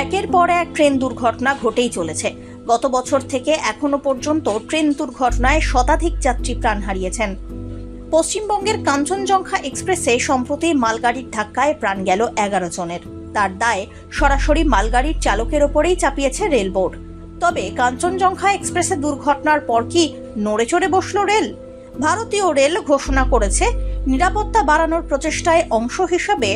একের পর এক ট্রেন দুর্ঘটনা ঘটেই চলেছে। গত বছর থেকে এখনো পর্যন্ত ট্রেন দুর্ঘটনায় শতাধিক যাত্রী প্রাণ হারিয়েছেন। পশ্চিমবঙ্গের কাঞ্চনজঙ্ঘা এক্সপ্রেসে সম্প্রতি মালগাড়ির ধাক্কায় প্রাণ গেল 11 জনের। তার দায় সরাসরি মালগাড়ির চালকের ওপরেই চাপিয়েছে রেল বোর্ড। তবে কাঞ্চনজঙ্ঘা এক্সপ্রেসে দুর্ঘটনার পর কি নড়ে চড়ে বসল রেল? ভারতীয় রেল ঘোষণা করেছে নিরাপত্তা বাড়ানোর প্রচেষ্টায় অংশ হিসেবে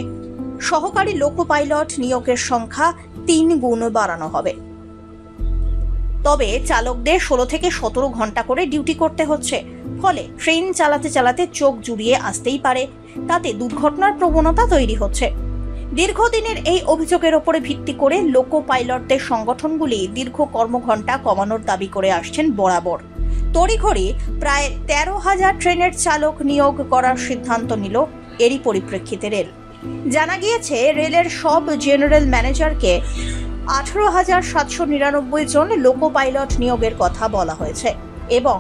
সহকারী লোকো পাইলট নিয়োগের সংখ্যা 3 গুণ বাড়ানো হবে। তবে চালকদের 16 থেকে 17 ঘন্টা করে ডিউটি করতে হচ্ছে। ফলে ট্রেন চালাতে চালাতে চোখ জুড়িয়ে আসতেই পারে। তাতে দুর্ঘটনার প্রবণতা তৈরি হচ্ছে। দীর্ঘদিনের এই অভিযোগের ওপরে ভিত্তি করে লোকো পাইলটদের সংগঠনগুলি দীর্ঘ কর্মঘণ্টা কমানোর দাবি করে আসছেন বরাবর। তড়িঘড়ি প্রায় 13,000 ট্রেনের চালক নিয়োগ করার সিদ্ধান্ত নিল এরই পরিপ্রেক্ষিতে রেল। জানা গিয়েছে রেলের সব জেনারেল ম্যানেজারকে 18,799 জন লোকো পাইলট নিয়োগের কথা বলা হয়েছে এবং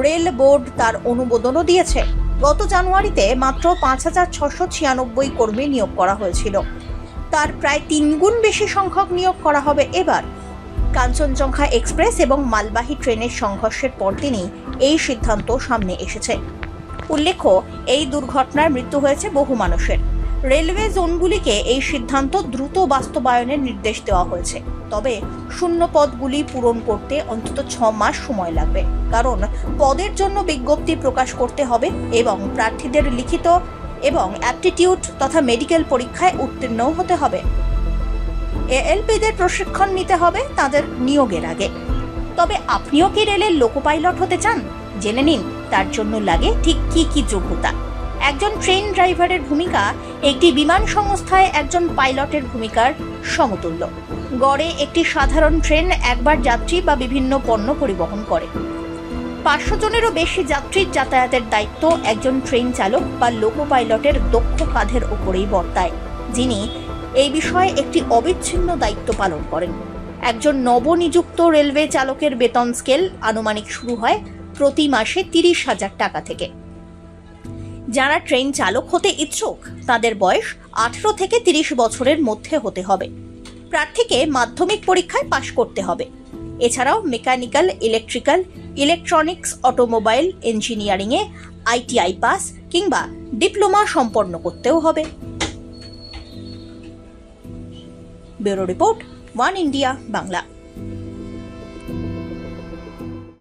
রেল বোর্ড তার অনুমোদনও দিয়েছে। গত জানুয়ারিতে মাত্র 5,696 কর্মী নিয়োগ করা হয়েছিল। তার প্রায় 3 গুণ বেশি সংখ্যক নিয়োগ করা হবে এবার। কাঞ্চনজঙ্ঘা এক্সপ্রেস এবং মালবাহী ট্রেনের সংঘর্ষের পরদিনই এই সিদ্ধান্ত সামনে এসেছে। উল্লেখ্য, এই দুর্ঘটনায় মৃত্যু হয়েছে বহু মানুষের। রেলওয়ে জোনগুলিকে এই সিদ্ধান্ত দ্রুত বাস্তবায়নের নির্দেশ দেওয়া হয়েছে। তবে শূন্য পদগুলি পূরণ করতে অন্তত 6 মাস সময় লাগবে, কারণ পদের জন্য বিজ্ঞপ্তি প্রকাশ করতে হবে এবং প্রার্থীদের লিখিত এবং অ্যাপটিটিউড তথা মেডিকেল পরীক্ষায় উত্তীর্ণ হতে হবে। এএলপিদের প্রশিক্ষণ নিতে হবে তাদের নিয়োগের আগে। তবে আপনিও কি রেলের লোকো পাইলট হতে চান? জেনে নিন তার জন্য লাগে ঠিক কি যোগ্যতা। একজন ট্রেন ড্রাইভারের ভূমিকা একটি বিমান সংস্থায় একজন পাইলটের ভূমিকার সমতুল্য। গড়ে একটি সাধারণ ট্রেন একবার যাত্রী বা বিভিন্ন পণ্য পরিবহন করে। 500 জনেরও বেশি যাত্রীর যাতায়াতের দায়িত্ব একজন ট্রেন চালক বা লোকো পাইলটের দক্ষ কাঁধের ওপরেই বর্তায়, যিনি এই বিষয়ে একটি অবিচ্ছিন্ন দায়িত্ব পালন করেন। একজন নবনিযুক্ত রেলওয়ে চালকের বেতন স্কেল আনুমানিক শুরু হয় প্রতি মাসে 30,000 টাকা থেকে। যারা ট্রেন চালক হতে ইচ্ছুক তাদের বয়স 18 থেকে 30 বছরের মধ্যে হতে হবে। প্রার্থীকে মাধ্যমিক পরীক্ষায় পাশ করতে হবে। এছাড়াও মেকানিক্যাল, ইলেকট্রিক্যাল, ইলেকট্রনিক্স, অটোমোবাইল ইঞ্জিনিয়ারিংয়ে ITI পাস কিংবা ডিপ্লোমা সম্পন্ন করতেও হবে। Bureau report, one India Bangla.